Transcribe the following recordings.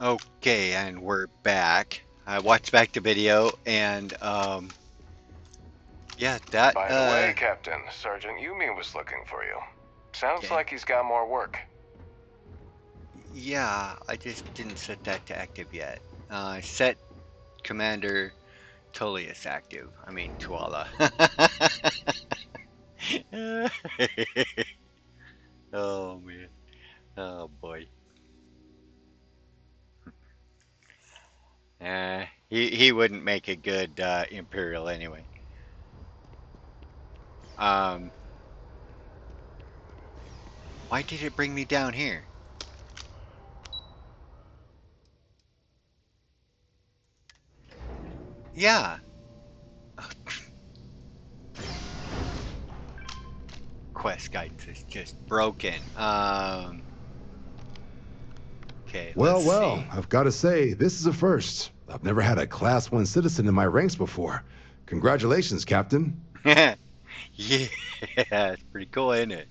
Okay, and we're back. I watched back the video, and yeah, that By the way, Captain, Sergeant Yumi was looking for you. Sounds okay. like he's got more work. Yeah, I just didn't set that to active yet. I set Commander Tullius active. I mean Tuala. Oh man. Oh boy. He wouldn't make a good Imperial anyway. Um, why did it bring me down here? Yeah. Quest guidance is just broken. Okay, let's Well, see. I've got to say, this is a first. I've never had a Class 1 citizen in my ranks before. Congratulations, Captain. Yeah, it's pretty cool, isn't it?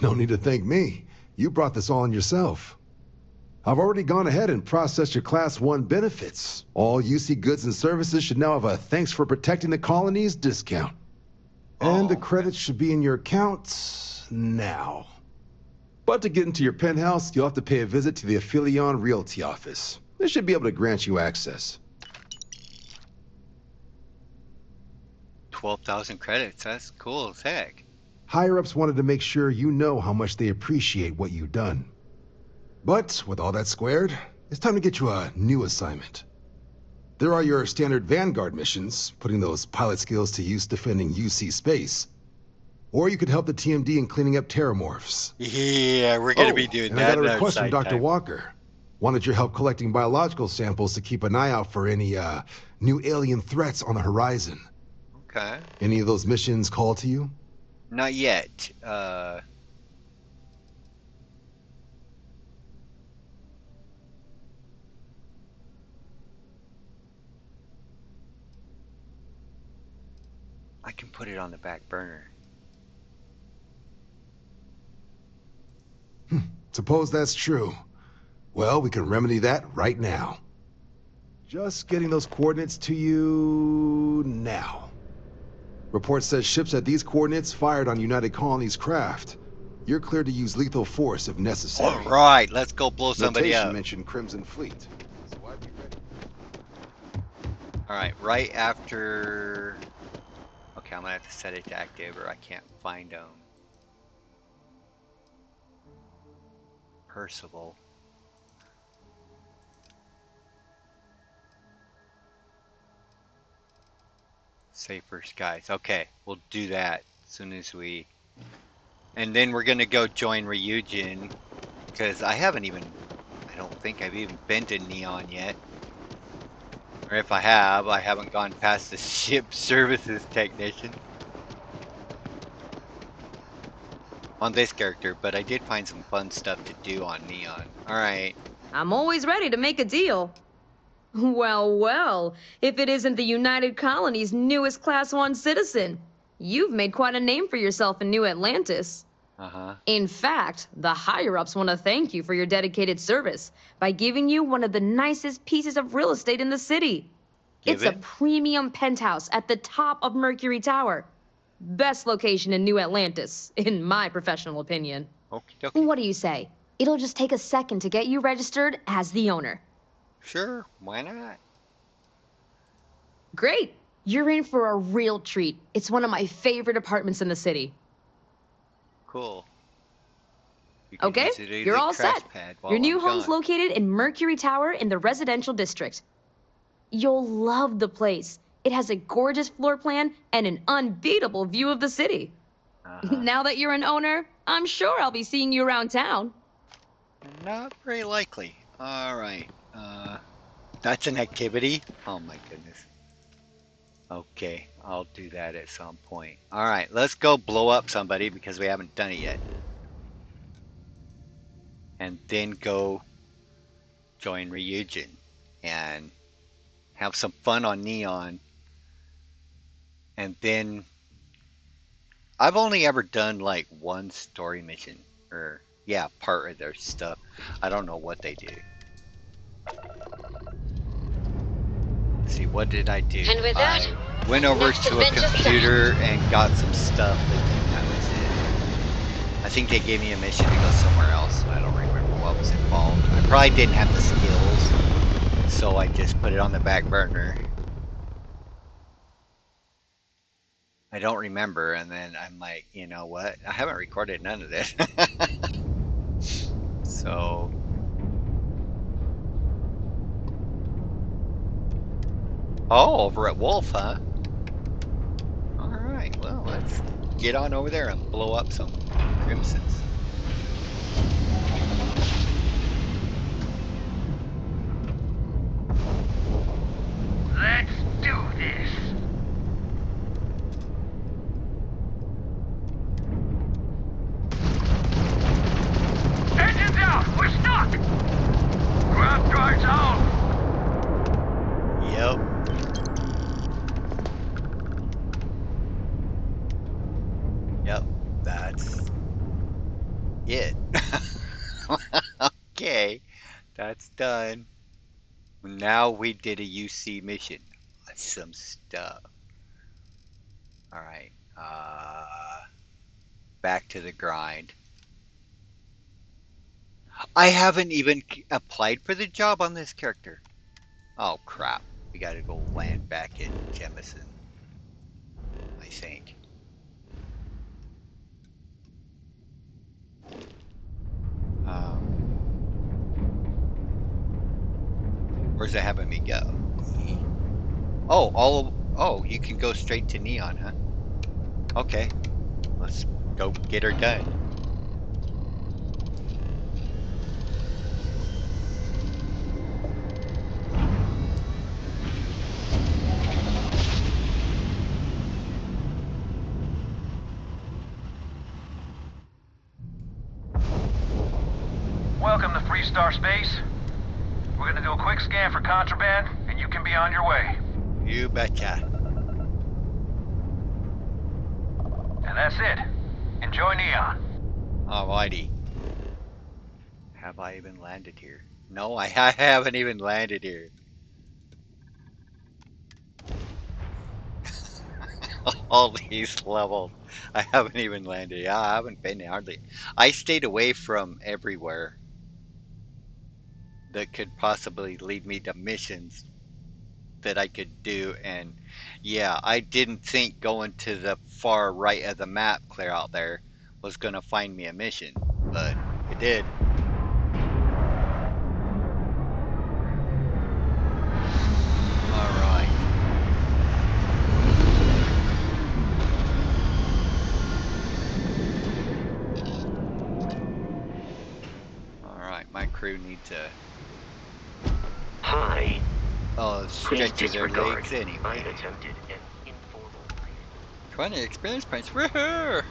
No need to thank me. You brought this all on yourself. I've already gone ahead and processed your Class 1 benefits. All UC goods and services should now have a thanks for protecting the colonies discount. And the Oh, okay. credits should be in your account now. But to get into your penthouse, you'll have to pay a visit to the Aphelion Realty office. They should be able to grant you access. 12,000 credits. That's cool as heck. Higher-ups wanted to make sure you know how much they appreciate what you've done. But with all that squared, it's time to get you a new assignment. There are your standard Vanguard missions, putting those pilot skills to use defending UC space. Or you could help the TMD in cleaning up terramorphs. Yeah, we're gonna be Oh, doing and I that got a in our request from side Dr. time. Walker. Wanted your help collecting biological samples to keep an eye out for any, new alien threats on the horizon. Okay. Any of those missions call to you? Not yet. I can put it on the back burner. Suppose that's true. Well, we can remedy that right now. Just getting those coordinates to you now. Report says ships at these coordinates fired on United Colony's craft. You're cleared to use lethal force if All necessary. right, let's go blow somebody Notation up. mentioned Crimson Fleet. So I'd be ready. All right, right after. Okay, I'm gonna have to set it to active, or I can't find them. Percival. Safer skies. Okay, we'll do that as soon as we. And then we're gonna go join Ryujin, because I don't think I've even been to Neon yet. Or if I haven't gone past the ship services technician on this character, but I did find some fun stuff to do on Neon. Alright. I'm always ready to make a deal. Well, well, if it isn't the United Colony's newest Class 1 citizen. You've made quite a name for yourself in New Atlantis. Uh-huh. In fact, the higher-ups want to thank you for your dedicated service by giving you one of the nicest pieces of real estate in the city. It's a premium penthouse at the top of Mercury Tower. Best location in New Atlantis, in my professional opinion. Okie dokie. What do you say? It'll just take a second to get you registered as the owner. Sure, why not? Great! You're in for a real treat. It's one of my favorite apartments in the city. Cool. You can Okay, visit you're the all crash set. pad while Your new I'm home's gone. located in Mercury Tower in the residential district. You'll love the place. It has a gorgeous floor plan and an unbeatable view of the city. Now that you're an owner, I'm sure I'll be seeing you around town. Not very likely. Alright. That's an activity? Oh my goodness. Okay, I'll do that at some point. Alright, let's go blow up somebody because we haven't done it yet. And then go join Ryujin and have some fun on Neon. And then I've only ever done like one story mission, or Yeah, part of their stuff. I don't know what they do. Let's see, what did I do? And with that, I went over next to a adventure computer and got some stuff, and that was it. I think they gave me a mission to go somewhere else. I don't remember what was involved. I probably didn't have the skills, so I just put it on the back burner. I don't remember, and then I'm like, you know what? I haven't recorded none of this. So, oh, over at Wolf, huh? Alright, well, let's get on over there and blow up some Crimsons. Let's do this. Engines out! We're stuck! Grab guards out! Yep. Yep, that's it. Okay, that's done. Now we did a UC mission. Some stuff. Alright, back to the grind. I haven't even applied for the job on this character. Oh crap. We gotta go land back in Jemison, I think. Where's it having me go? Oh, you can go straight to Neon, huh? Okay, let's go get her done. Welcome to Freestar Space. We're gonna do a quick scan for contraband, and you can be on your way. You betcha. And that's it. Enjoy Neon. Alrighty. Have I even landed here? No, I haven't even landed here. All these levels. I haven't even landed. Yeah, I haven't been hardly. I stayed away from everywhere that could possibly lead me to missions that I could do. And yeah, I didn't think going to the far right of the map, clear out there, was going to find me a mission, but it did. All right. All right, my crew needs to Hi. Please stretch their disregard. legs anyway. I've attempted an informal briefing. 20 experience points. Woohoo!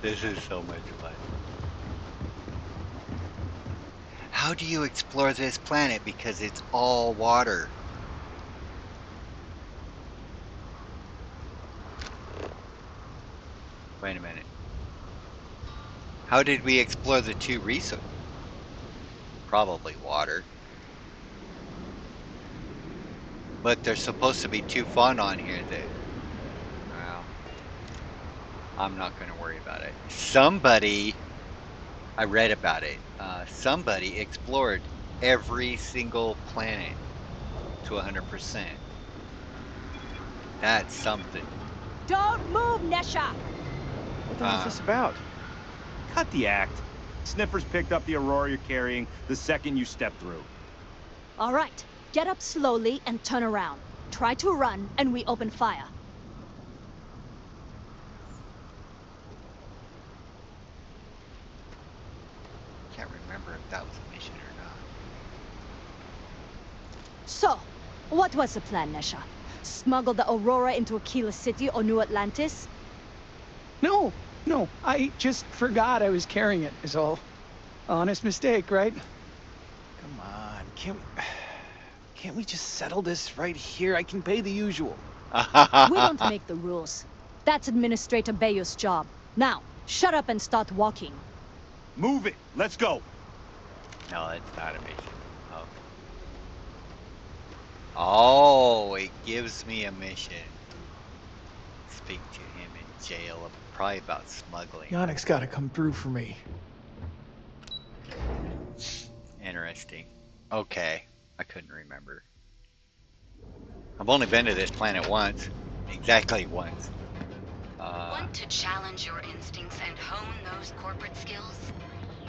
This is so much fun. How do you explore this planet? Because it's all water. Wait a minute. How did we explore the two resources? Probably water. But there's supposed to be two fun on here that... Well, I'm not going to worry about it. Somebody... I read about it. Somebody explored every single planet to 100%. That's something. Don't move, Nesha! What the hell's this about? Cut the act. Sniffers picked up the Aurora you're carrying the second you stepped through. All right, get up slowly and turn around. Try to run, and we open fire. Can't remember if that was a mission or not. So, what was the plan, Nesha? Smuggle the Aurora into Aquila City or New Atlantis? No, I just forgot I was carrying it, is all. Honest mistake, right? Come on, can't we just settle this right here? I can pay the usual. We don't make the rules. That's Administrator Bayou's job. Now, Shut up and start walking. Move it. Let's go. No, it's not a mission. Oh. Oh, it gives me a mission. Speak to him in jail, probably about smuggling. Yannick's gotta come through for me. Interesting. Okay, I couldn't remember. I've only been to this planet once. Exactly once. Want to challenge your instincts and hone those corporate skills?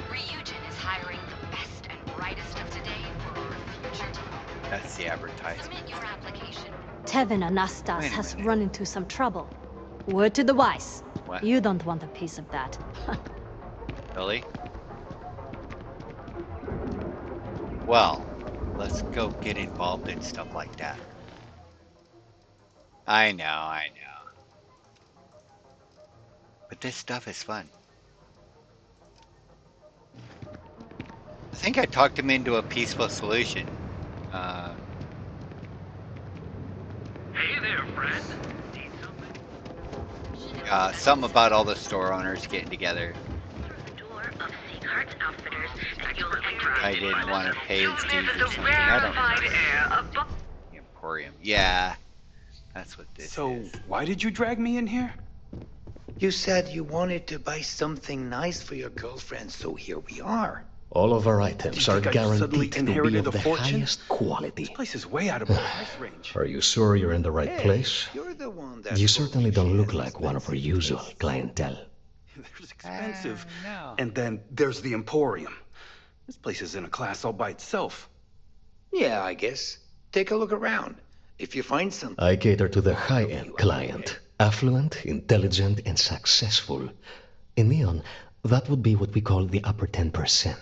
Ryujin is hiring the best and brightest of today for our future tomorrow. That's the advertisement. Submit your application. Tevin Anastas has run into some trouble. Word to the wise. What? You don't want a piece of that. Really? Well, let's go get involved in stuff like that. I know. But this stuff is fun. I think I talked him into a peaceful solution. Hey there, friend. Need something? Something about all the store owners getting together. I didn't want to pay his dues or something. I don't know. Emporium. Yeah. That's what this is. Why did you drag me in here? You said you wanted to buy something nice for your girlfriend, so here we are. All of our items are guaranteed to be of the highest quality. This place is way out of my price range. Are you sure you're in the right place? You're the one that You certainly don't look like one of our usual clientele. There's expensive. No. And then there's the Emporium. This place is in a class all by itself. Yeah, I guess. Take a look around. If you find something... I cater to the high-end client. Affluent, intelligent, and successful. In Neon, that would be what we call the upper 10%.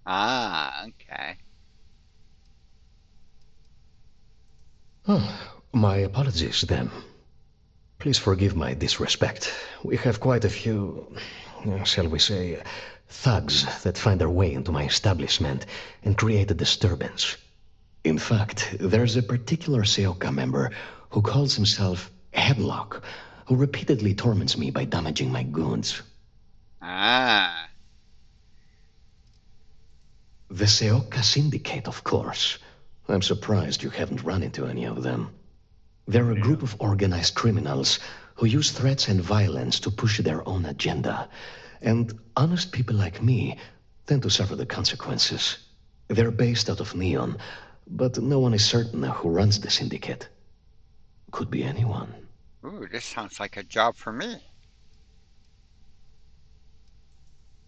Ah, okay. Oh, my apologies, then. Please forgive my disrespect. We have quite a few, shall we say, thugs that find their way into my establishment and create a disturbance. In fact, there's a particular Seoka member who calls himself Headlock, who repeatedly torments me by damaging my goods. Ah. The Seoka Syndicate, of course. I'm surprised you haven't run into any of them. They're a group of organized criminals who use threats and violence to push their own agenda. And honest people like me tend to suffer the consequences. They're based out of Neon, but no one is certain who runs the syndicate. Could be anyone. Ooh, this sounds like a job for me.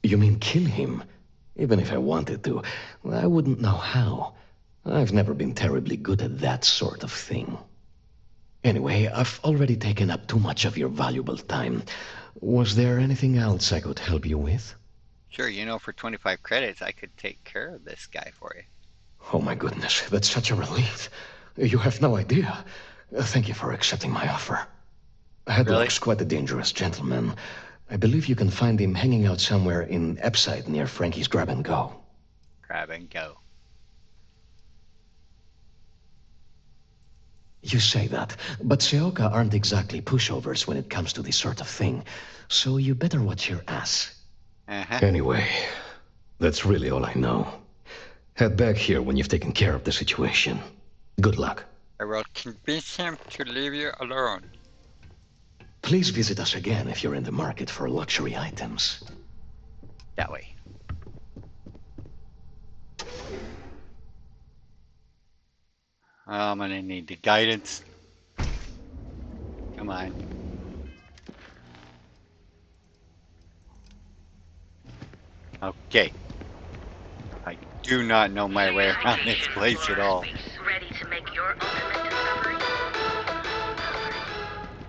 You mean kill him? Even if I wanted to, I wouldn't know how. I've never been terribly good at that sort of thing. Anyway, I've already taken up too much of your valuable time. Was there anything else I could help you with? Sure, for 25 credits, I could take care of this guy for you. Oh my goodness, that's such a relief. You have no idea. Thank you for accepting my offer. Headlock's quite a dangerous gentleman. I believe you can find him hanging out somewhere in Epside near Frankie's Grab and Go. Grab and Go. You say that, but Seoka aren't exactly pushovers when it comes to this sort of thing, so you better watch your ass. Anyway, that's really all I know. Head back here when you've taken care of the situation. Good luck. I will convince him to leave you alone. Please visit us again if you're in the market for luxury items. That way. I'm gonna need the guidance. Come on. Okay. I do not know my way around this place at all. Ready to make your ultimate discovery?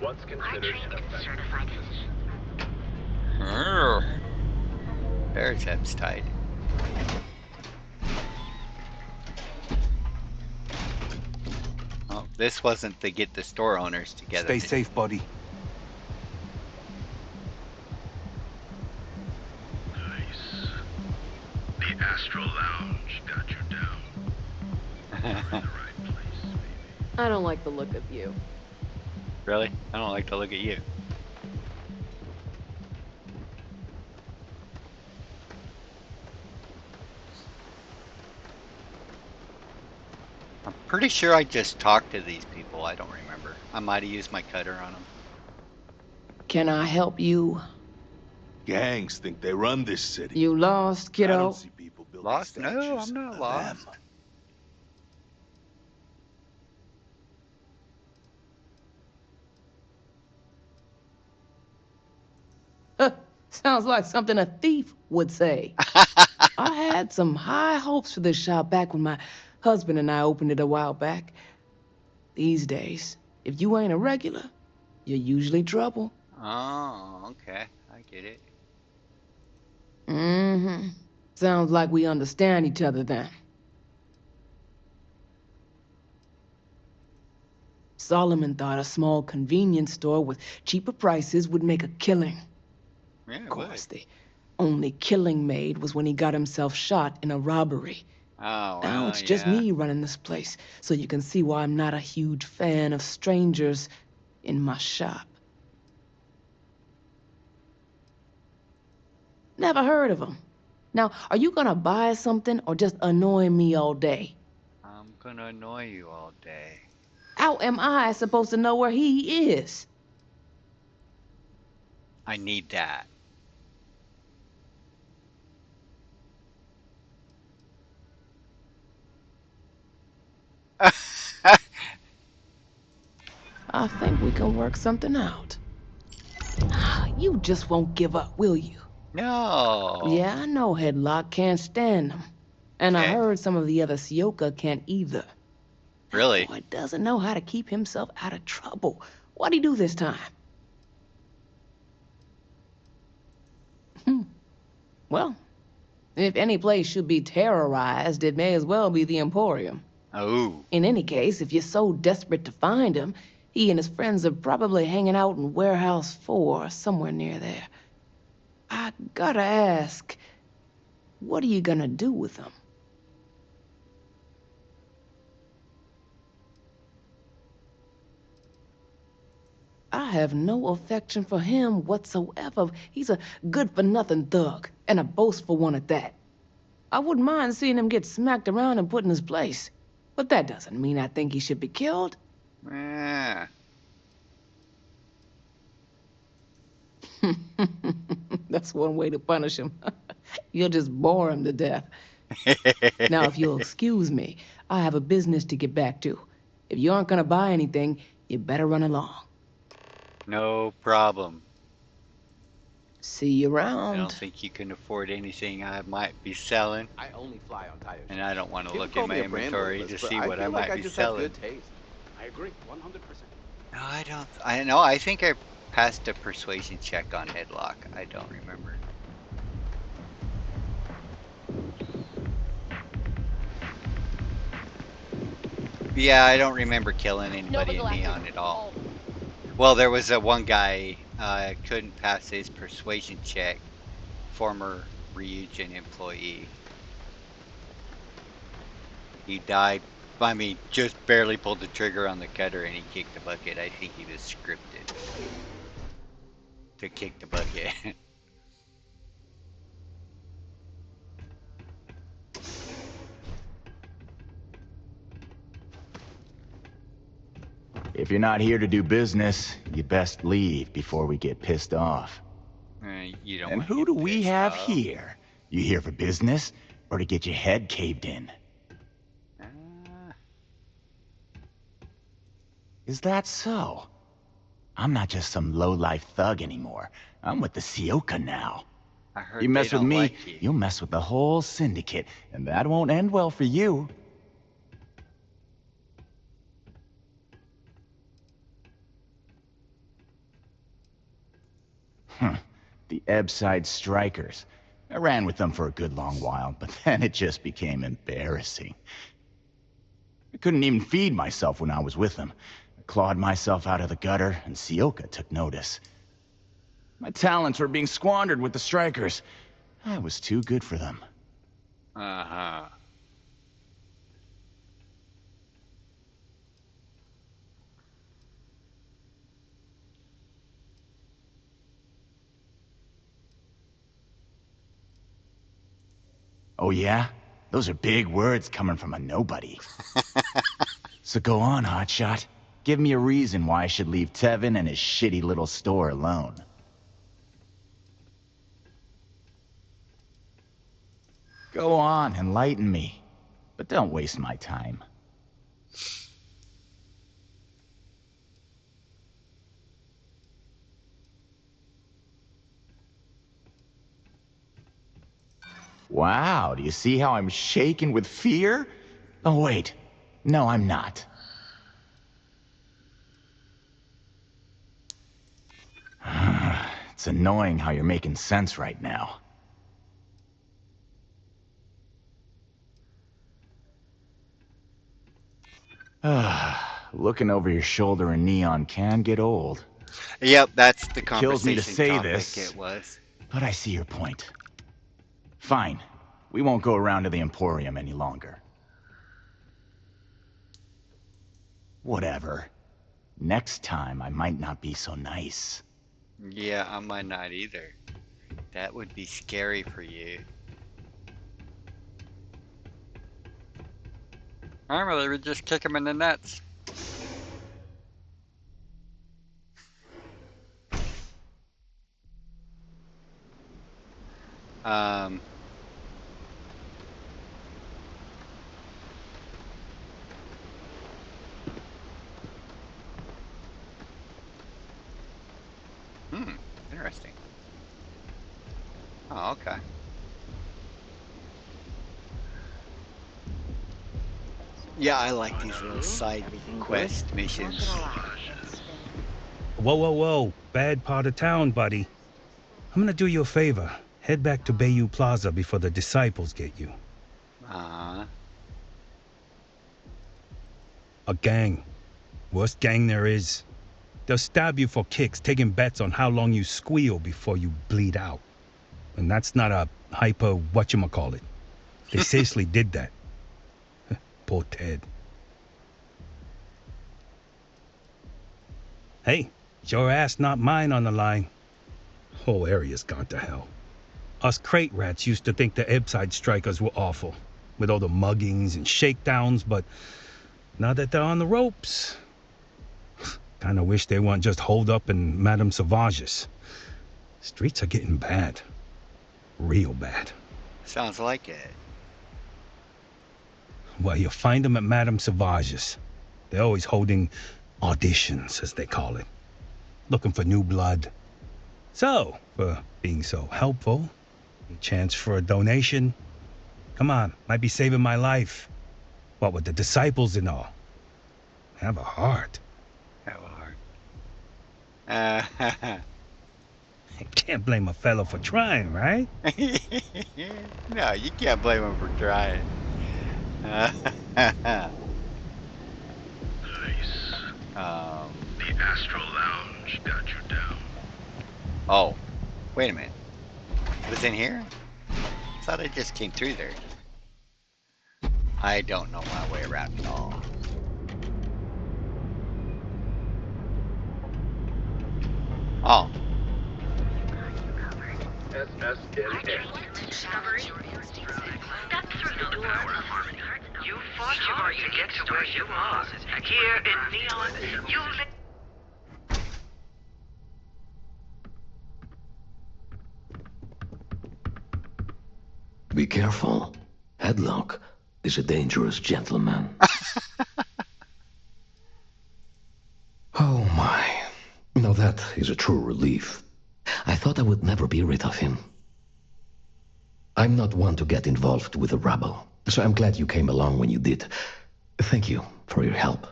What's considered certified. There's Epstein. Oh, this wasn't to get the store owners together. Stay safe, buddy. Nice. The Astral Lounge got you down. You're in the right place, baby. I don't like the look of you. Really? I don't like to look at you. I'm pretty sure I just talked to these people. I don't remember. I might have used my cutter on them. Can I help you? Gangs think they run this city. You lost, I kiddo? don't see people building Lost? No, statues I'm not of lost. them. Sounds like something a thief would say. I had some high hopes for this shop back when my husband and I opened it a while back. These days, if you ain't a regular, you're usually trouble. Oh, okay. I get it. Mm-hmm. Sounds like we understand each other then. Solomon thought a small convenience store with cheaper prices would make a killing. Yeah, Of course, the only killing made was when he got himself shot in a robbery. Oh, Now well, it's just yeah. me running this place, so you can see why I'm not a huge fan of strangers in my shop. Never heard of him. Now, are you gonna buy something or just annoy me all day? I'm gonna annoy you all day. How am I supposed to know where he is? I need that. I think we can work something out. You just won't give up, will you? No. Yeah, I know Headlock can't stand him. And I Okay. heard some of the other Sioka can't either. Really? That boy doesn't know how to keep himself out of trouble. What'd he do this time? Well, if any place should be terrorized, it may as well be the Emporium. Oh. In any case, if you're so desperate to find him, he and his friends are probably hanging out in Warehouse 4, somewhere near there. I gotta ask, what are you gonna do with him? I have no affection for him whatsoever. He's a good-for-nothing thug, and a boastful one at that. I wouldn't mind seeing him get smacked around and put in his place. But that doesn't mean I think he should be killed. Yeah. That's one way to punish him. You'll just bore him to death. Now, if you'll excuse me, I have a business to get back to. If you aren't gonna buy anything, you better run along. No problem. See you I around. don't think you can afford anything I might be selling. I only fly on tires. And I don't want to People look call in my me a brand inventory loyalist, to but see I what I feel like might I be just have selling. good taste. I agree, 100%. No, I don't. I know. I think I passed a persuasion check on Headlock. I don't remember. Yeah, I don't remember killing anybody in Neon at all. Well, there was a one guy couldn't pass his persuasion check. Former Ryujin employee. He died. I mean, just barely pulled the trigger on the cutter and he kicked the bucket. I think he was scripted to kick the bucket. If you're not here to do business, you best leave before we get pissed off. You don't. And who do we have here? You here for business, or to get your head caved in? Is that so? I'm not just some low-life thug anymore. I'm with the Sioka now. I heard You mess they with don't me, like you. you'll mess with the whole syndicate, and that won't end well for you. The Ebbside Strikers. I ran with them for a good long while, but then it just became embarrassing. I couldn't even feed myself when I was with them. I clawed myself out of the gutter, and Sioka took notice. My talents were being squandered with the Strikers. I was too good for them. Uh-huh. Oh yeah? Those are big words coming from a nobody. So go on, hotshot. Give me a reason why I should leave Tevin and his shitty little store alone. Go on, enlighten me. But don't waste my time. Wow, do you see how I'm shaking with fear? Oh wait, no I'm not. It's annoying how you're making sense right now. Looking over your shoulder in neon can get old. Yep, that's the Kills me to conversation say topic this, it was. but I see your point. Fine, we won't go around to the Emporium any longer. Whatever. Next time I might not be so nice. Yeah, I might not either. That would be scary for you. Normally we just kick him in the nuts. Interesting. Oh, okay. Yeah, I like these little side quest missions. Whoa, whoa, whoa. Bad part of town, buddy. I'm gonna do you a favor. Head back to Bayou Plaza before the disciples get you. A gang. Worst gang there is. They'll stab you for kicks, taking bets on how long you squeal before you bleed out. And that's not a hyper whatchamacallit. They seriously did that. Poor Ted. Hey, it's your ass, not mine on the line. Whole area's gone to hell. Us crate rats used to think the Ebbside strikers were awful, with all the muggings and shakedowns, but now that they're on the ropes, kinda wish they weren't just holed up in Madame Sauvage's. Streets are getting bad. Real bad. Sounds like it. Well, you'll find them at Madame Sauvage's. They're always holding auditions, as they call it. Looking for new blood. So, for being so helpful, a chance for a donation. Come on, might be saving my life. What with the disciples and all. Have a heart. Have a heart. Can't blame a fellow for trying, right? No, you can't blame him for trying. Nice. The Astral Lounge got you down. Oh, wait a minute. It was in here? I thought I just came through there. I don't know my way around at all. Oh. You fought hard to get to where you are. Here in Neon, you live. Be careful. Headlock is a dangerous gentleman. Oh my. Now that is a true relief. I thought I would never be rid of him. I'm not one to get involved with the rabble, so I'm glad you came along when you did. Thank you for your help.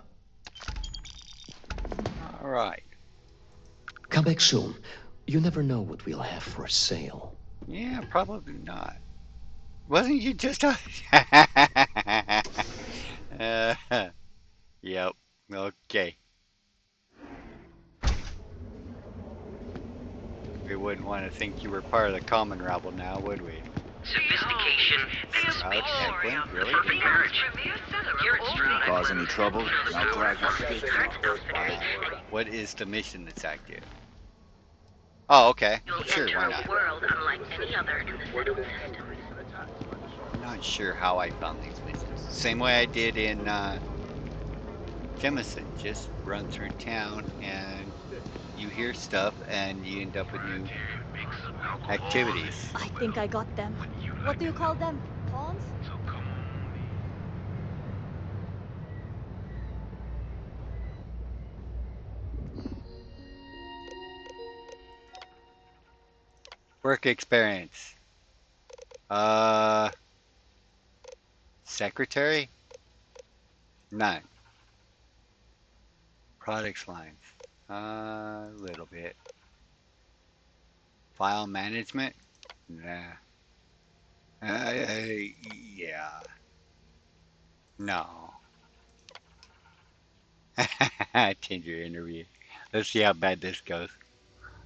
All right. Come back soon. You never know what we'll have for sale. Yeah, probably not. Wasn't you just Yep. Okay. We wouldn't want to think you were part of the common rabble now, would we? Sophistication and speaks for perfect marriage. Here at Street. Cause any trouble? I'll drag your shit. What is the mission that's active? Oh, okay. Sure, why not? World unlike any other in the settled system. not sure how I found these missions. Same way I did in Jemison. Just run through town and you hear stuff and you end up with new activities. I think I got them. What do you call them? Pawns? Work experience. Secretary? None. Products lines. A little bit. File management? Nah. Yeah. No. Tinder interview. Let's see how bad this goes.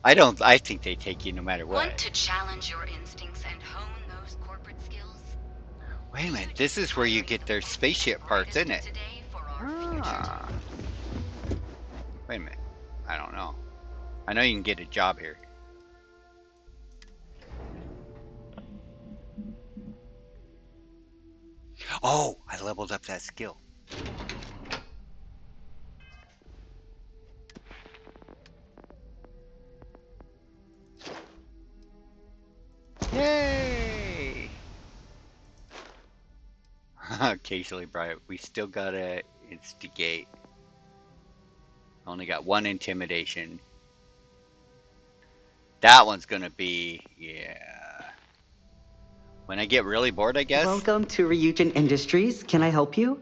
I think they take you no matter what. Want to challenge your instincts and hone those corporate skills? Wait a minute, this is where you get their spaceship parts, isn't it? Ah. Wait a minute. I don't know. I know you can get a job here. Oh, I leveled up that skill. Yay! Occasionally bright. We still gotta instigate. Only got one intimidation. That one's gonna be, yeah. When I get really bored, I guess. Welcome to Ryujin Industries. Can I help you?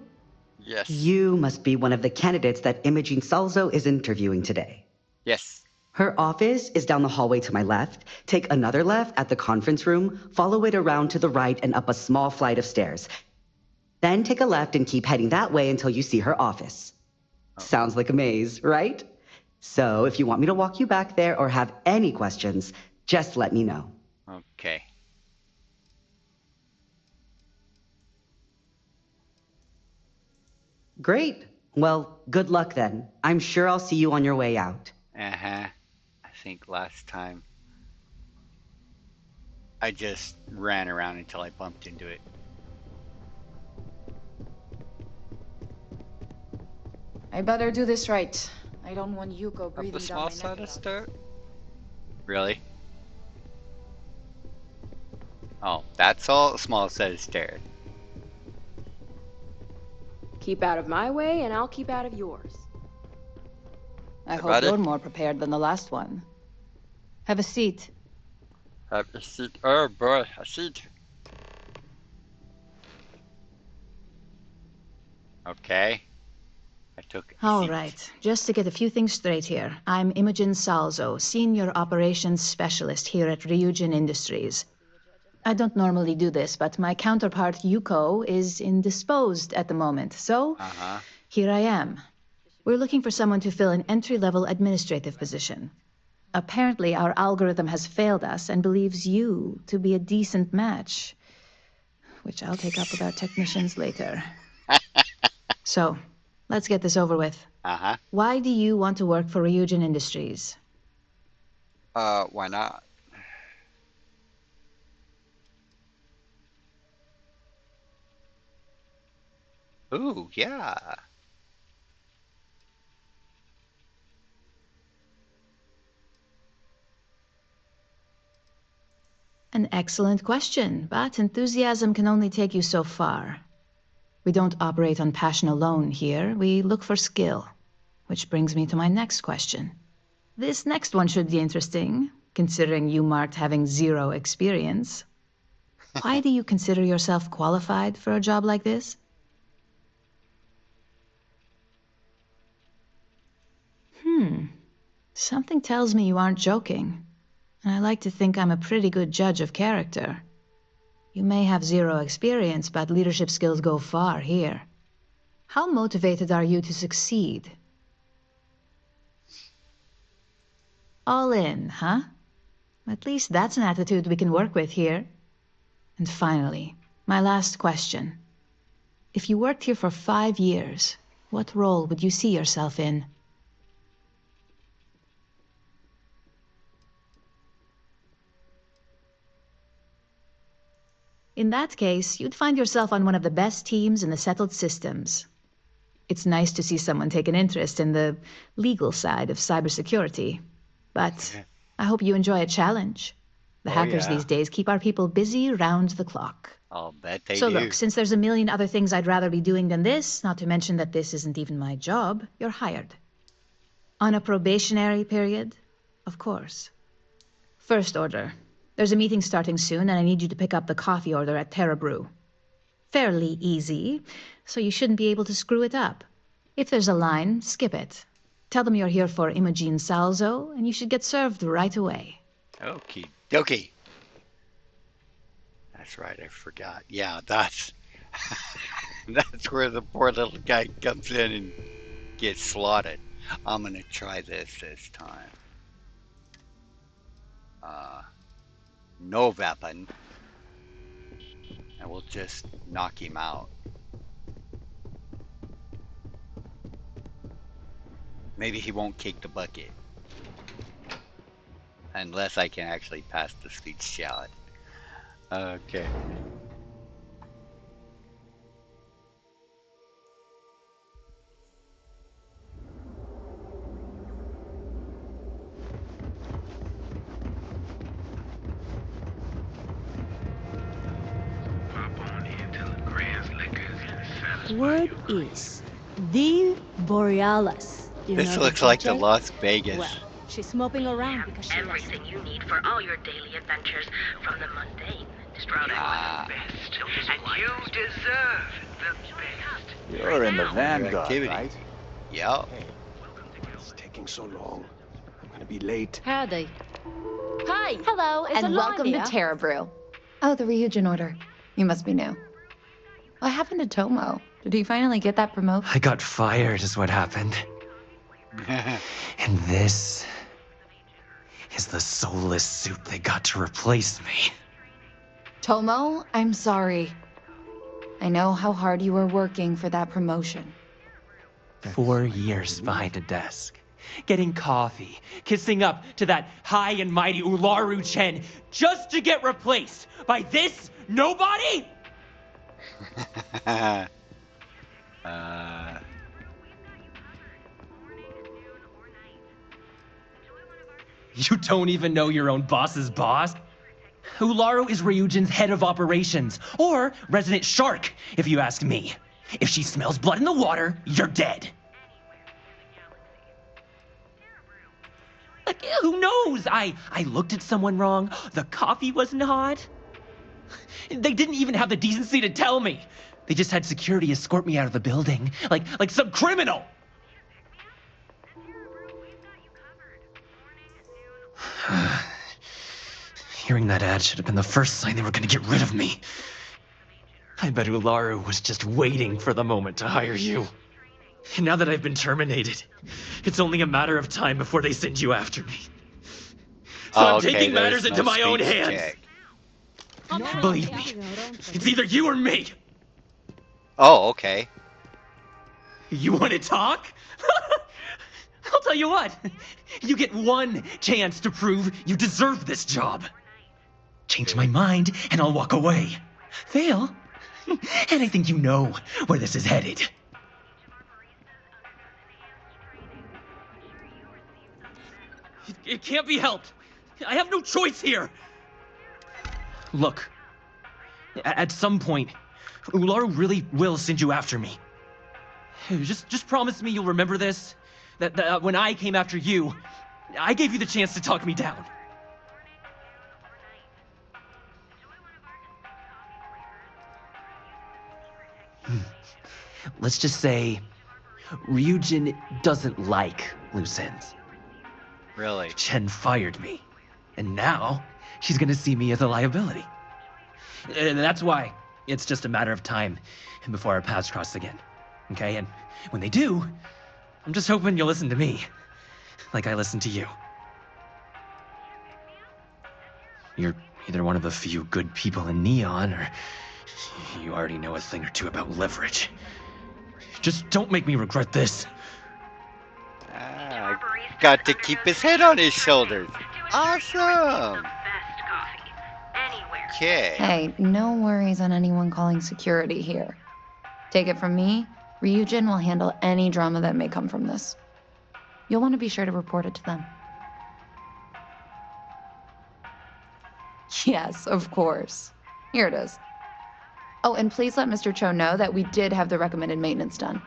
Yes. You must be one of the candidates that Imogene Salzo is interviewing today. Yes. Her office is down the hallway to my left. Take another left at the conference room, follow it around to the right and up a small flight of stairs. Then take a left and keep heading that way until you see her office. Oh. Sounds like a maze, right? So if you want me to walk you back there or have any questions, just let me know. Okay. Great. Well, good luck then. I'm sure I'll see you on your way out. Uh-huh. I think last time I just ran around until I bumped into it. I better do this right. I don't want Yuko breathing Up the down small my neck. side of start? Really? Oh, that's all small set of stairs. Keep out of my way, and I'll keep out of yours. I hope buddy? you're more prepared than the last one. Have a seat. Have a seat. Oh boy, a seat. Okay. I took a All seat. right, just to get a few things straight here. I'm Imogen Salzo, Senior Operations Specialist here at Ryujin Industries. I don't normally do this, but my counterpart Yuko is indisposed at the moment, so here I am. We're looking for someone to fill an entry-level administrative position. Apparently, our algorithm has failed us and believes you to be a decent match, which I'll take up with our technicians later. So, let's get this over with. Why do you want to work for Ryujin Industries? Why not? Ooh, yeah. An excellent question, but enthusiasm can only take you so far. We don't operate on passion alone here, we look for skill. Which brings me to my next question. This next one should be interesting, considering you marked having 0 experience. Why do you consider yourself qualified for a job like this? Something tells me you aren't joking. And I like to think I'm a pretty good judge of character. You may have 0 experience, but leadership skills go far here. How motivated are you to succeed? All in, huh? At least that's an attitude we can work with here. And finally, my last question. If you worked here for 5 years, what role would you see yourself in? In that case, you'd find yourself on one of the best teams in the settled systems. It's nice to see someone take an interest in the legal side of cybersecurity. But I hope you enjoy a challenge. The hackers these days keep our people busy round the clock. I'll bet they So do. look, since there's a million other things I'd rather be doing than this, not to mention that this isn't even my job, you're hired. On a probationary period, of course. First order. There's a meeting starting soon, and I need you to pick up the coffee order at Terra Brew. Fairly easy, so you shouldn't be able to screw it up. If there's a line, skip it. Tell them you're here for Imogen Salzo, and you should get served right away. Okie dokie. That's right, I forgot. Yeah, that's that's where the poor little guy comes in and gets slaughtered. I'm gonna try this time. No weapon. And we'll just knock him out. Maybe he won't kick the bucket. Unless I can actually pass the speech challenge. Okay. Word is, the Borealis. You This know looks the like the DJ? Las Vegas. Well, she's moping around because she Everything you need for all your daily adventures, from the mundane to the best. And you deserve the best. You're in the Vanguard, activity. right? Yep. It's taking so long. I'm gonna be late. Howdy. Hi. Hello, and welcome to Terra Brew. Oh, the Ryujin order. You must be new. What happened to Tomo? Did he finally get that promotion? I got fired is what happened. And this is the soulless suit they got to replace me. Tomo, I'm sorry. I know how hard you were working for that promotion. 4 years behind a desk, getting coffee, kissing up to that high and mighty Ularu Chen, just to get replaced by this nobody? You don't even know your own boss's boss? Ularu is Ryujin's head of operations, or resident shark, if you ask me. If she smells blood in the water, you're dead. Like, who knows? I looked at someone wrong, the coffee wasn't hot. They didn't even have the decency to tell me. They just had security escort me out of the building, like some criminal. Hearing that ad should have been the first sign they were gonna get rid of me. I bet Ularu was just waiting for the moment to hire you. And now that I've been terminated, it's only a matter of time before they send you after me. So I'm taking matters into my own hands. Believe me, it's either you or me. Oh, okay. You want to talk? I'll tell you what. You get one chance to prove you deserve this job. Change my mind, and I'll walk away. Fail, and I think you know where this is headed. It can't be helped. I have no choice here. Look, at some point, Ularu really will send you after me. Just promise me you'll remember this. That when I came after you, I gave you the chance to talk me down. Let's just say Ryujin doesn't like loose ends. Really? Chen fired me, and now she's gonna see me as a liability. And that's why it's just a matter of time before our paths cross again. Okay? And when they do, I'm just hoping you'll listen to me, like I listened to you. You're either one of the few good people in Neon, or you already know a thing or two about leverage. Just don't make me regret this. Got to keep his head on his shoulders. Awesome. Best coffee. Anywhere Okay. Hey, no worries on anyone calling security here. Take it from me, Ryujin will handle any drama that may come from this. You'll want to be sure to report it to them. Yes, of course. Here it is. Oh, and please let Mr. Cho know that we did have the recommended maintenance done.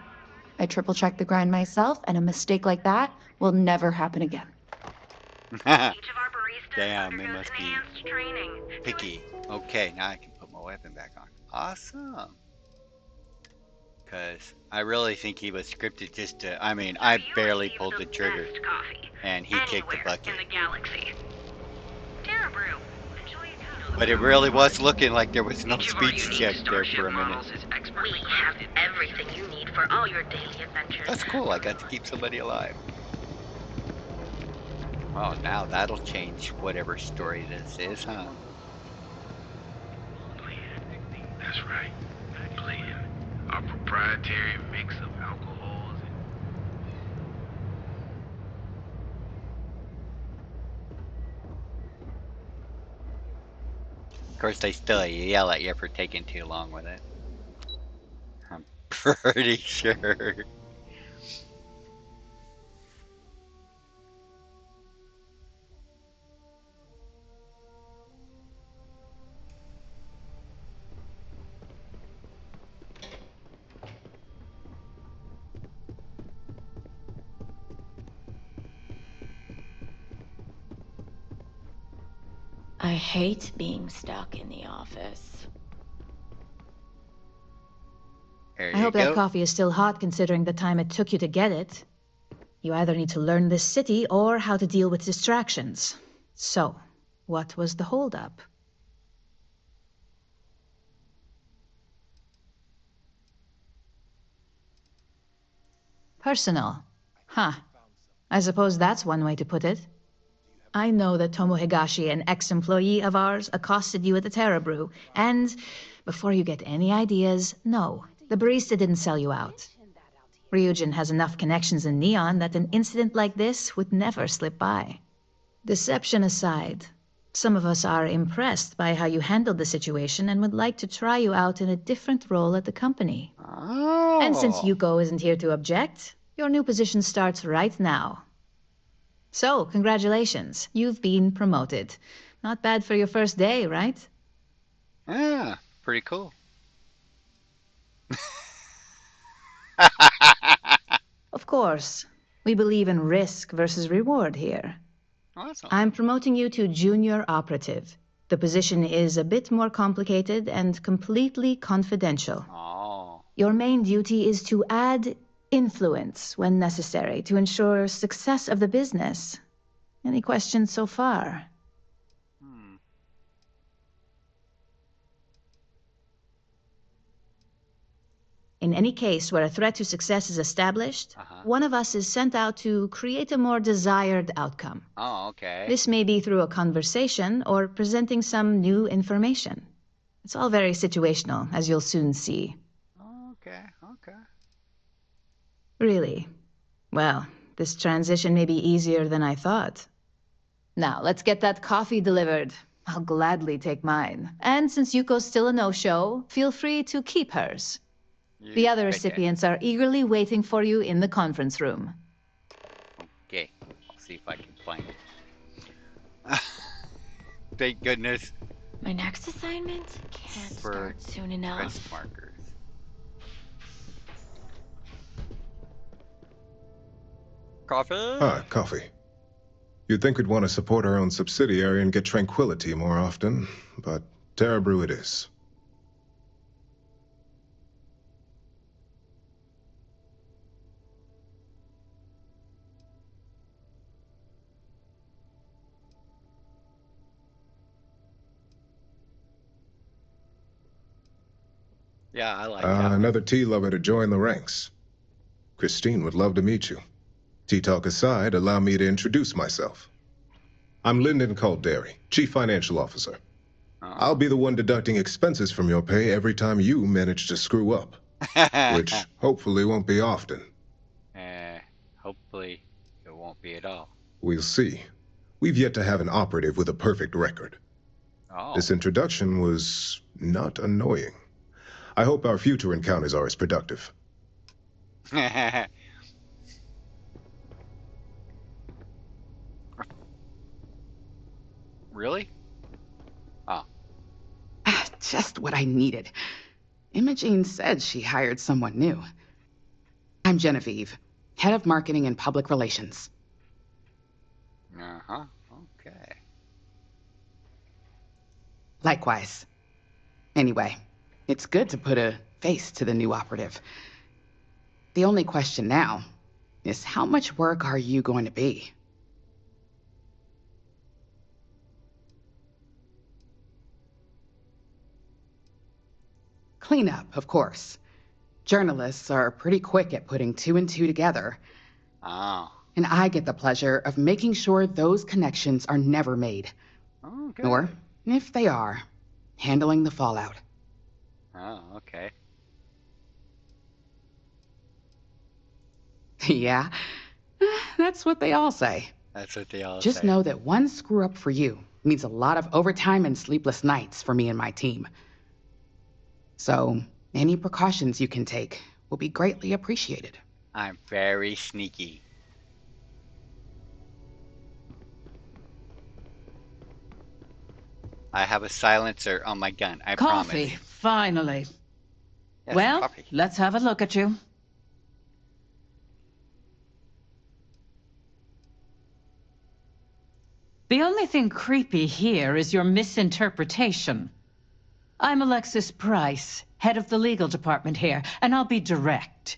I triple-checked the grind myself, and a mistake like that will never happen again. Damn, they must be picky. Okay, now I can put my weapon back on. Awesome. Because I really think he was scripted just to... I mean, I barely pulled the trigger. And he kicked the bucket. But it really was looking like there was no speech check there for a minute. We have everything you need for all your daily adventures. That's cool, I got to keep somebody alive. Oh, now that'll change whatever story this is, huh? That's right. Plan. Our proprietary mix of alcohols and... Of course, they still yell at you for taking too long with it. I'm pretty sure. I hate being stuck in the office. There I you hope go. that coffee is still hot considering the time it took you to get it. You either need to learn this city or how to deal with distractions. So, what was the holdup? Personal. Huh. I suppose that's one way to put it. I know that Tomo Higashi, an ex-employee of ours, accosted you at the Terra Brew, and before you get any ideas, no, the barista didn't sell you out. Ryujin has enough connections in Neon that an incident like this would never slip by. Deception aside, some of us are impressed by how you handled the situation and would like to try you out in a different role at the company. Oh. And since Yuko isn't here to object, your new position starts right now. So, congratulations. You've been promoted. Not bad for your first day, right? Ah, pretty cool. Of course. We believe in risk versus reward here. Awesome. I'm promoting you to junior operative. The position is a bit more complicated and completely confidential. Oh. Your main duty is to add influence when necessary to ensure success of the business. Any questions so far? In any case where a threat to success is established, one of us is sent out to create a more desired outcome. Oh, okay. This may be through a conversation or presenting some new information. It's all very situational, as you'll soon see. Okay, okay. Really? Well, this transition may be easier than I thought. Now, let's get that coffee delivered. I'll gladly take mine. And since Yuko's still a no-show, feel free to keep hers. The other recipients are eagerly waiting for you in the conference room. Okay, I'll see if I can find it. Thank goodness. My next assignment can't start soon enough. Quest markers. Coffee? Ah, coffee. You'd think we'd want to support our own subsidiary and get tranquility more often, but Terra Brew it is. Yeah, I like that. Another tea lover to join the ranks. Christine would love to meet you. Tea talk aside, allow me to introduce myself. I'm Lyndon Calderi, Chief Financial Officer. I'll be the one deducting expenses from your pay every time you manage to screw up. Which hopefully won't be often. Hopefully it won't be at all. We'll see. We've yet to have an operative with a perfect record. Oh. This introduction was not annoying. I hope our future encounters are as productive. Really? Oh. Just what I needed. Imogene said she hired someone new. I'm Genevieve, head of marketing and public relations. Uh-huh. Okay. Likewise. Anyway, it's good to put a face to the new operative. The only question now is how much work are you going to be? Cleanup, of course. Journalists are pretty quick at putting two and two together. Oh. And I get the pleasure of making sure those connections are never made. Okay. Or, if they are, handling the fallout. Oh, okay. Yeah, that's what they all say. That's what they all say. Just know that one screw up for you means a lot of overtime and sleepless nights for me and my team. So, any precautions you can take will be greatly appreciated. I'm very sneaky. I have a silencer on my gun, I Coffee, promise. finally. Yes, well, coffee. let's have a look at you. The only thing creepy here is your misinterpretation. I'm Alexis Price, head of the legal department here, and I'll be direct.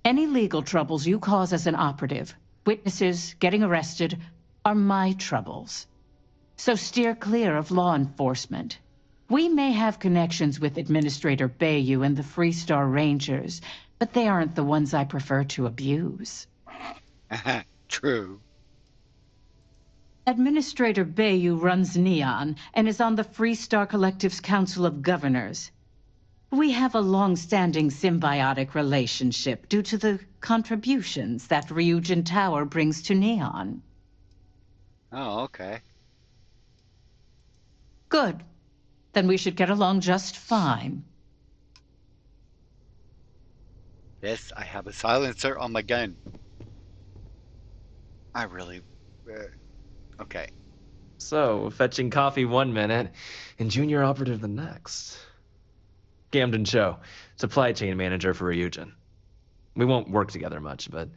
Any legal troubles you cause as an operative, witnesses, getting arrested, are my troubles. So steer clear of law enforcement. We may have connections with Administrator Bayou and the Freestar Rangers, but they aren't the ones I prefer to abuse. True. Administrator Bayou runs Neon and is on the Freestar Collective's Council of Governors. We have a long-standing symbiotic relationship due to the contributions that Ryujin Tower brings to Neon. Oh, okay. Good. Then we should get along just fine. Yes, I have a silencer on my gun. I really... okay. So, fetching coffee 1 minute, and junior operative the next. Camden Cho, supply chain manager for Ryujin. We won't work together much, but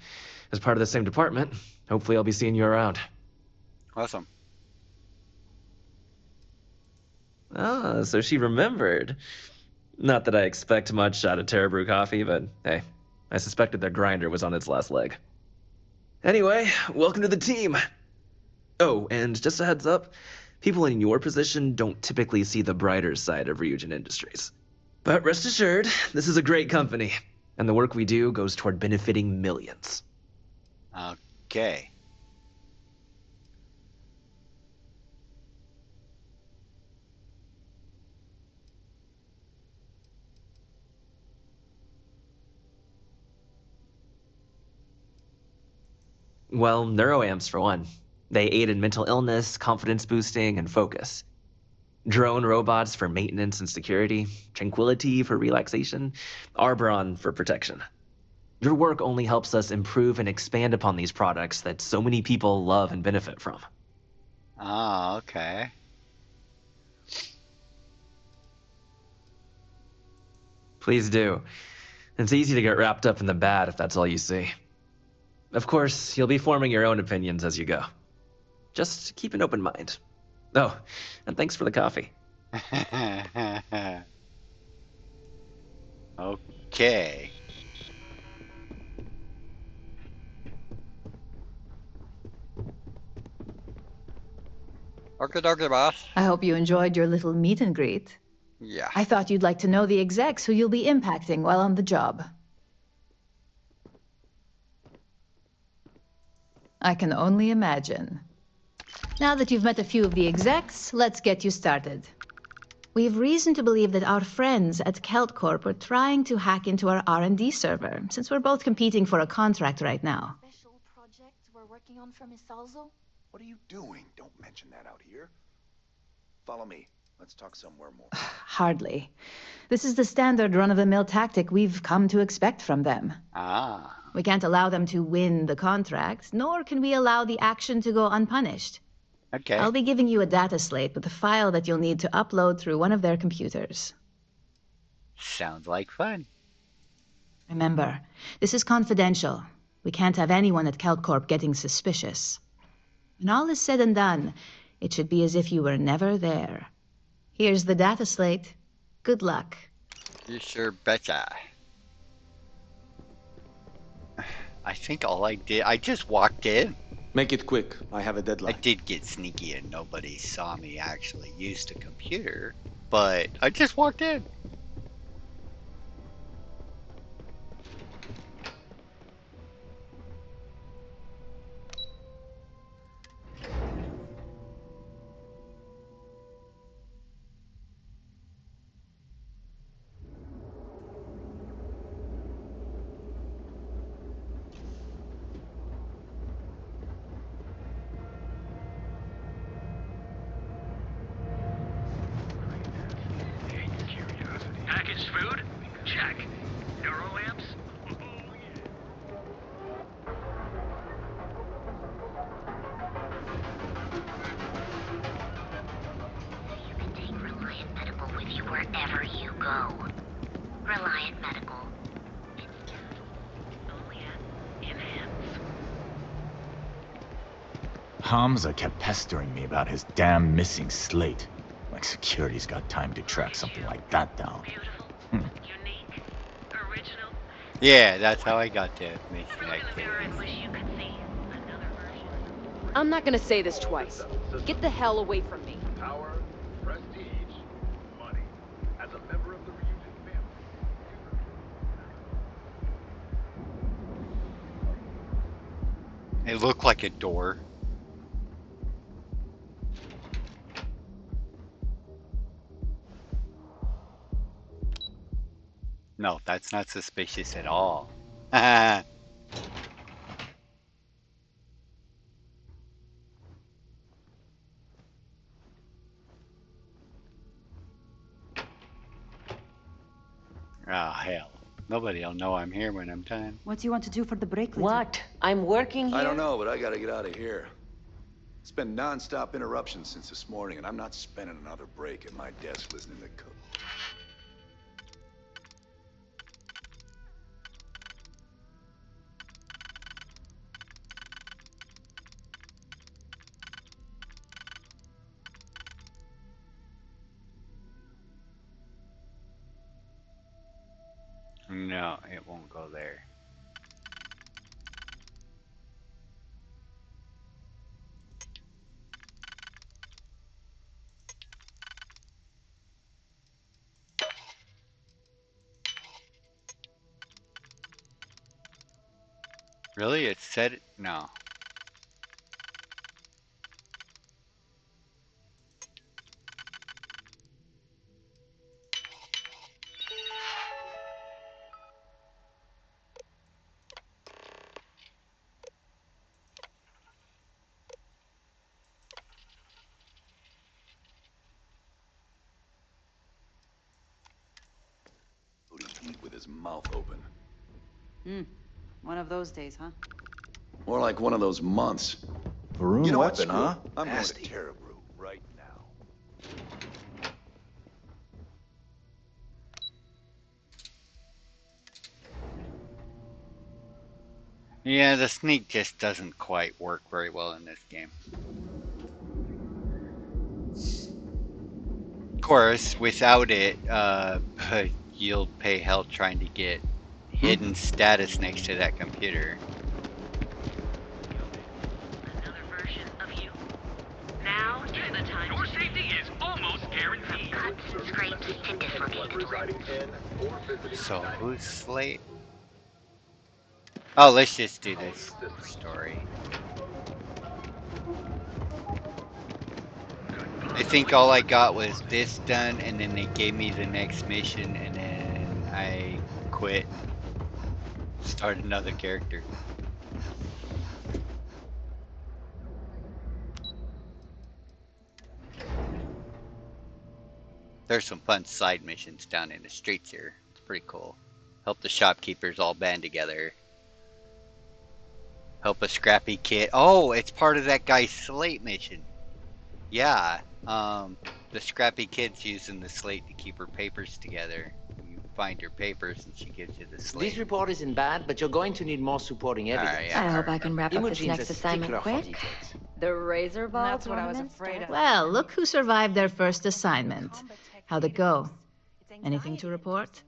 as part of the same department, hopefully I'll be seeing you around. Awesome. Ah, so she remembered. Not that I expect much out of Terra Brew Coffee, but hey, I suspected their grinder was on its last leg. Anyway, welcome to the team. Oh, and just a heads up, people in your position don't typically see the brighter side of Ryujin Industries. But rest assured, this is a great company, and the work we do goes toward benefiting millions. Okay. Well, neuroamps for one. They aid in mental illness, confidence boosting, and focus. Drone robots for maintenance and security, tranquility for relaxation, Arbron for protection. Your work only helps us improve and expand upon these products that so many people love and benefit from. Ah, okay. Please do. It's easy to get wrapped up in the bad if that's all you see. Of course, you'll be forming your own opinions as you go. Just keep an open mind. Oh, and thanks for the coffee. Okay. Okay, boss. I hope you enjoyed your little meet and greet. Yeah. I thought you'd like to know the execs who you'll be impacting while on the job. I can only imagine. Now that you've met a few of the execs, let's get you started. We have reason to believe that our friends at Kelt Corp are trying to hack into our R&D server, since we're both competing for a contract right now. Special project we're working on for Miss Salzo? What are you doing? Don't mention that out here. Follow me. Let's talk somewhere more. Hardly. This is the standard run-of-the-mill tactic we've come to expect from them. Ah. We can't allow them to win the contract, nor can we allow the action to go unpunished. Okay. I'll be giving you a data slate with a file that you'll need to upload through one of their computers. Sounds like fun. Remember, this is confidential. We can't have anyone at CalCorp getting suspicious. When all is said and done, it should be as if you were never there. Here's the data slate. Good luck. You sure betcha. I think all I did, I just walked in. Make it quick. I have a deadline. I did get sneaky and nobody saw me actually use the computer, but I just walked in. Packaged food? Check. Neuro lamps? You can take Reliant Medical with you wherever you go. Reliant Medical. It's Hamza kept pestering me about his damn missing slate. Like security's got time to track something like that down. Yeah, that's how I got to mission activities. I'm not gonna say this twice. Get the hell away from me. Power, prestige, money. As a member of the Ryujin family. It looked like a door. No, that's not suspicious at all. Oh, hell. Nobody'll know I'm here when I'm done. What do you want to do for the break later? What? I'm working here? I don't know, but I gotta get out of here. It's been non-stop interruptions since this morning, and I'm not spending another break at my desk listening to code. No, it won't go there. Really? It said it? No. Eat with his mouth open. One of those days, huh? More like one of those months. Varun You know what, weapon, screw it. huh? I'm Nasty. going to Terrabrew right now. Yeah, the sneak just doesn't quite work very well in this game. Of course, without it, you'll pay hell trying to get hidden status next to that computer. Another version of you. Now is the time. Your safety is almost guaranteed. cuts and scrapes to dislocate limbs. So who's Slate? Oh, let's just do this story. I think all I got was this done, and then they gave me the next mission, and then I quit and started another character. There's some fun side missions down in the streets here. It's pretty cool. Help the shopkeepers all band together. Help a scrappy kid. Oh, it's part of that guy's slate mission. Yeah. The scrappy kid's using the slate to keep her papers together. You find her papers and she gives you the slate. This report isn't bad, but you're going to need more supporting evidence. I hope I can wrap up this next assignment quick. The Razor Ball That's what I was tournament afraid of. Well, look who survived their first assignment. How'd it go? Anything to report?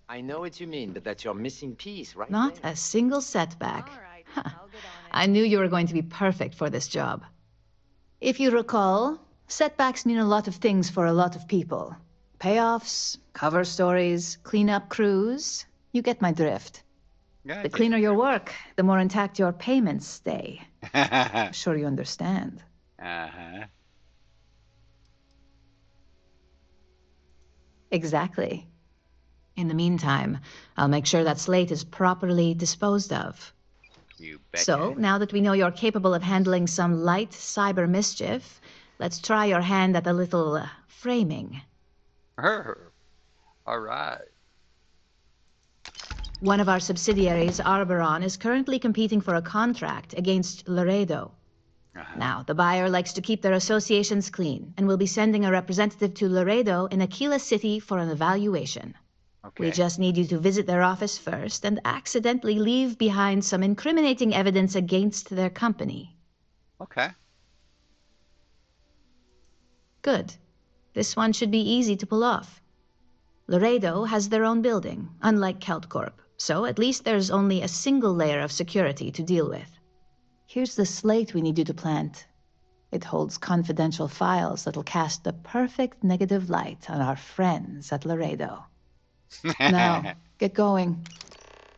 I know what you mean, but that's your missing piece, right? Not a single setback. Huh. I knew you were going to be perfect for this job. If you recall, setbacks mean a lot of things for a lot of people. Payoffs, cover stories, cleanup crews. You get my drift. Yeah, The cleaner your work, the more intact your payments stay. I'm sure you understand. Uh-huh. Exactly. In the meantime, I'll make sure that slate is properly disposed of. You betcha. So, now that we know you're capable of handling some light cyber mischief, let's try your hand at a little framing. All right. One of our subsidiaries, Arboron, is currently competing for a contract against Laredo. Now, the buyer likes to keep their associations clean, and will be sending a representative to Laredo in Aquila City for an evaluation. We just need you to visit their office first and accidentally leave behind some incriminating evidence against their company. Okay. Good. This one should be easy to pull off. Laredo has their own building, unlike KeltCorp, so at least there's only a single layer of security to deal with. Here's the slate we need you to plant. It holds confidential files that'll cast the perfect negative light on our friends at Laredo. Now, get going.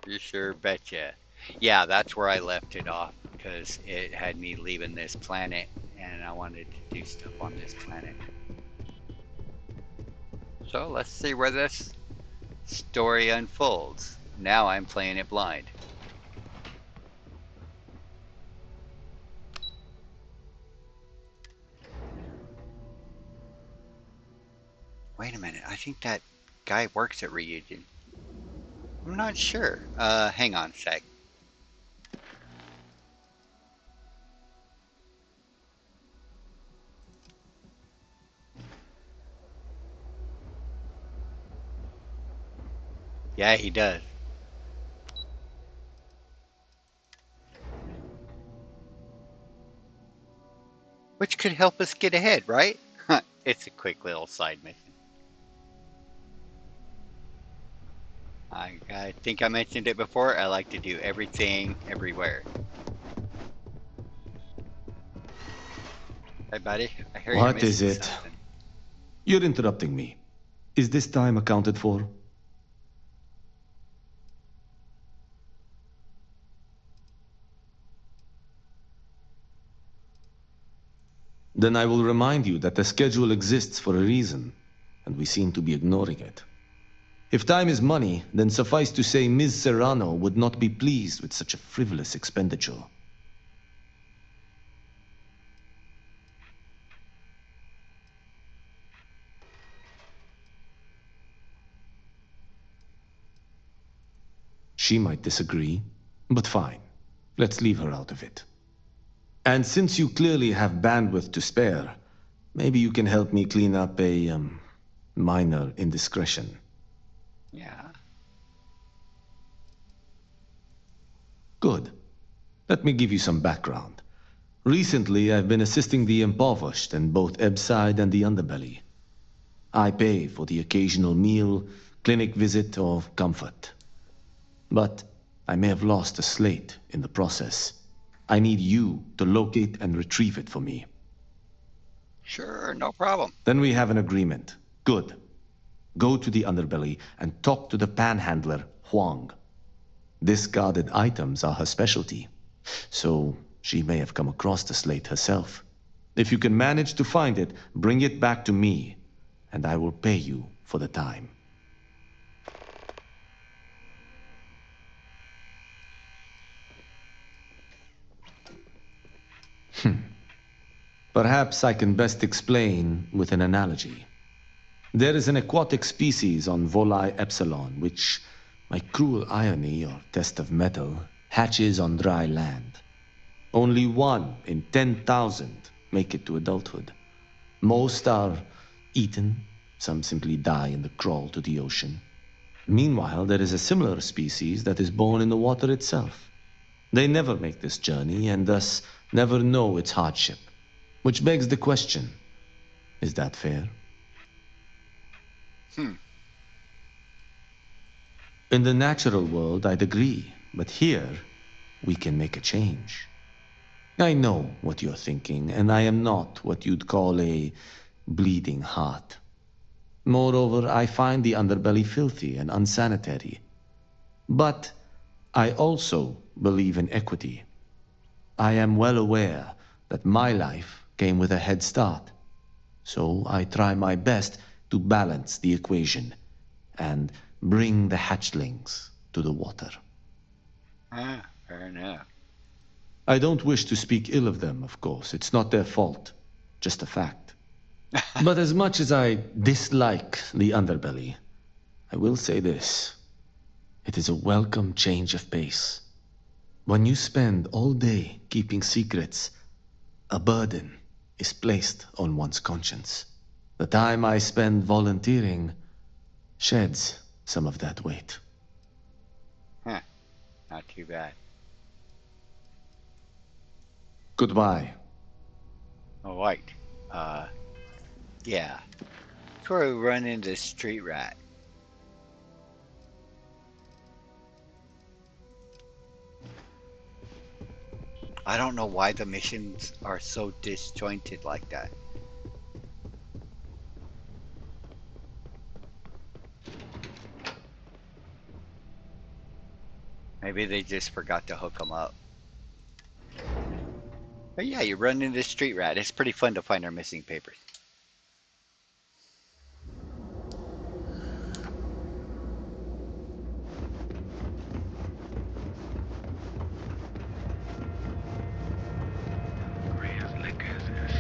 You sure betcha. Yeah, that's where I left it off, because it had me leaving this planet, and I wanted to do stuff on this planet. So let's see where this story unfolds. Now I'm playing it blind. Wait a minute, I think that guy works at Ryujin. I'm not sure. Hang on a sec. Yeah, he does. Which could help us get ahead, right? It's a quick little side mission. I think I mentioned it before. I like to do everything, everywhere. Hey, buddy. I hear What you're is missing it? something. You're interrupting me. Is this time accounted for? Then I will remind you that the schedule exists for a reason, and we seem to be ignoring it. If time is money, then suffice to say Ms. Serrano would not be pleased with such a frivolous expenditure. She might disagree, but fine. Let's leave her out of it. And since you clearly have bandwidth to spare, maybe you can help me clean up a, minor indiscretion. Yeah. Good. Let me give you some background. Recently, I've been assisting the impoverished in both Ebbside and the Underbelly. I pay for the occasional meal, clinic visit, or comfort. But I may have lost a slate in the process. I need you to locate and retrieve it for me. Sure, no problem. Then we have an agreement. Good. Go to the Underbelly and talk to the panhandler, Huang. Discarded items are her specialty, so she may have come across the slate herself. If you can manage to find it, bring it back to me, and I will pay you for the time. Perhaps I can best explain with an analogy. There is an aquatic species on Volai Epsilon, which, by cruel irony or test of metal, hatches on dry land. Only 1 in 10,000 make it to adulthood. Most are eaten, some simply die in the crawl to the ocean. Meanwhile, there is a similar species that is born in the water itself. They never make this journey and thus never know its hardship. Which begs the question, is that fair? In the natural world, I'd agree, but here, we can make a change. I know what you're thinking, and I am not what you'd call a bleeding heart. Moreover, I find the underbelly filthy and unsanitary. But I also believe in equity. I am well aware that my life came with a head start. So I try my best to balance the equation and bring the hatchlings to the water. Fair enough. I don't wish to speak ill of them, of course. It's not their fault, just a fact. But as much as I dislike the underbelly, I will say this. It is a welcome change of pace. When you spend all day keeping secrets, a burden is placed on one's conscience. The time I spend volunteering sheds some of that weight. Not too bad. Goodbye. All right. Yeah. That's where we run into Street Rat. I don't know why the missions are so disjointed like that. Maybe they just forgot to hook them up. But yeah, you run into Street Rat. It's pretty fun to find our missing papers.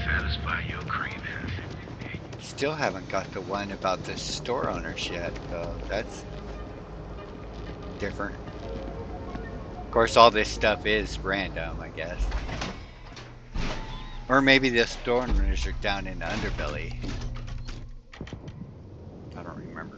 Satisfy your cravings. Still haven't got the one about the store owners yet, though. That's different. Of course, all this stuff is random, I guess. Or maybe the store owners are down in the underbelly. I don't remember.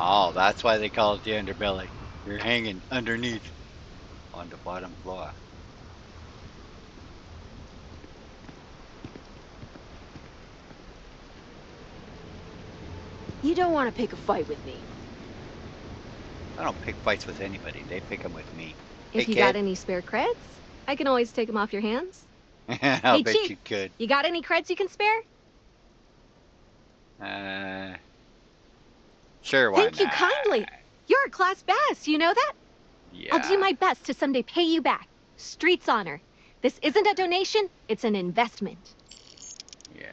Oh, that's why they call it the underbelly. You're hanging underneath on the bottom floor. You don't want to pick a fight with me. I don't pick fights with anybody. They pick them with me. If hey, you kid. got any spare creds, I can always take them off your hands. I'll Hey, bet Chief, you could. you got any creds you can spare? Sure, why Thank you not? kindly. You're a class bass, you know that? Yeah. I'll do my best to someday pay you back. Street's honor. This isn't a donation, it's an investment. Yeah.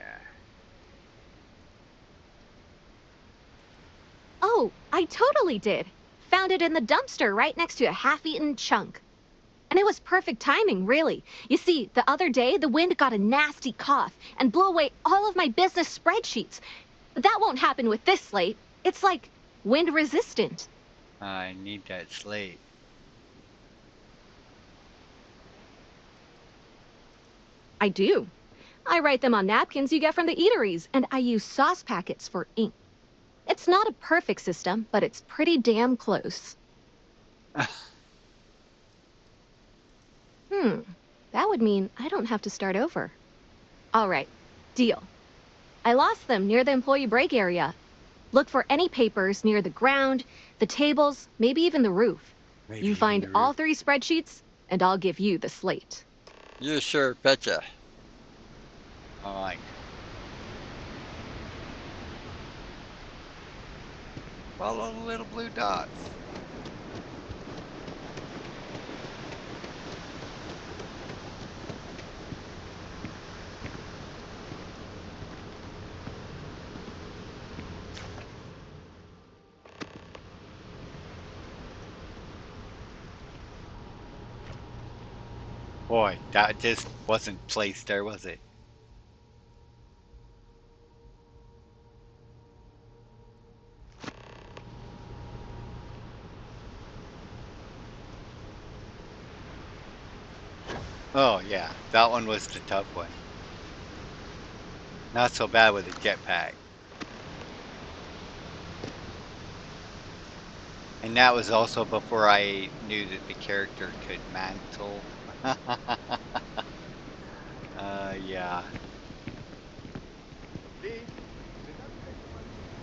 Oh, I totally did. Found it in the dumpster right next to a half-eaten chunk. And it was perfect timing, really. You see, the other day, the wind got a nasty cough and blew away all of my business spreadsheets. But that won't happen with this slate. It's like wind resistant. I need that slate. I do. I write them on napkins you get from the eateries, and I use sauce packets for ink. It's not a perfect system, but it's pretty damn close. That would mean I don't have to start over. All right, deal. I lost them near the employee break area. Look for any papers near the ground, the tables, maybe even the roof. You find all 3 spreadsheets, and I'll give you the slate. You sure betcha. Alright. Follow the little blue dots. Boy, that just wasn't placed there, was it? Oh yeah, that one was the tough one. Not so bad with a jetpack. And that was also before I knew that the character could mantle. Yeah.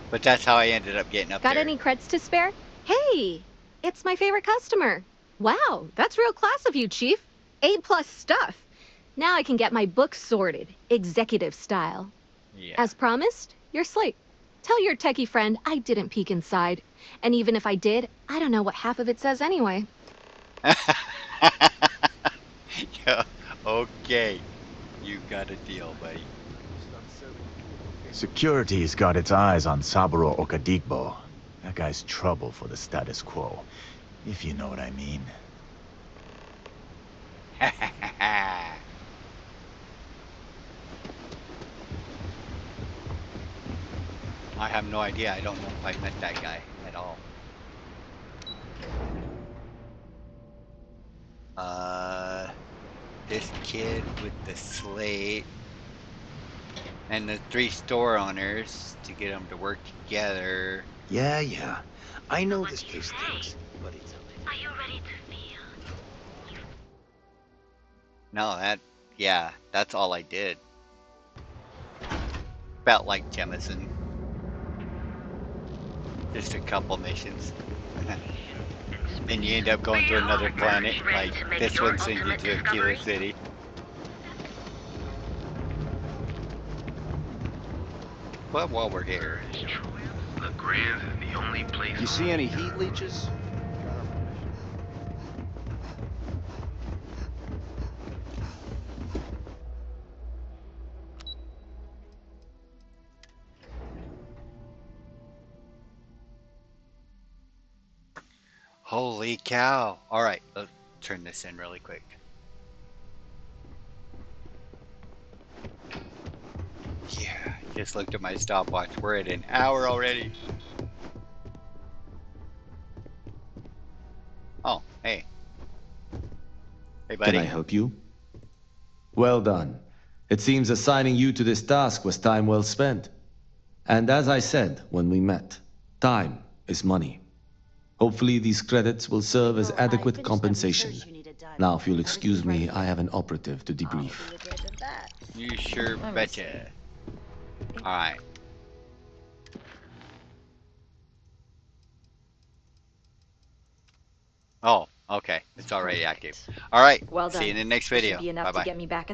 But that's how I ended up getting up Got there. any creds to spare? Hey, it's my favorite customer. Wow, that's real class of you, Chief. A+ stuff. Now I can get my books sorted, executive style. Yeah. As promised, your slate. Tell your techie friend I didn't peek inside. And even if I did, I don't know what half of it says anyway. Yeah, okay. You got a deal, buddy. Security's got its eyes on Saburo Okadigbo. That guy's trouble for the status quo, if you know what I mean. I have no idea. I don't know if I met that guy at all. This kid with the slate and the 3 store owners to get them to work together. Yeah. I know this place stinks, but it's... Are you ready to feel? No, yeah, that's all I did. Felt like Jemison. Just a couple missions. Then you end up going to another planet, like this one sends you to Aquila City. But while we're here... The Grand is the only place... You see any heat leeches? Holy cow. Alright, let's turn this in really quick. Yeah, just looked at my stopwatch. We're at an hour already. Oh, hey. Hey, buddy. Can I help you? Well done. It seems assigning you to this task was time well spent. And as I said when we met, time is money. Hopefully these credits will serve as adequate compensation. Now, if you'll excuse me, I have an operative to debrief. You sure betcha. Alright. Oh, okay. It's already active. Alright. Well done. See you in the next This should video. be enough Bye-bye. to get me back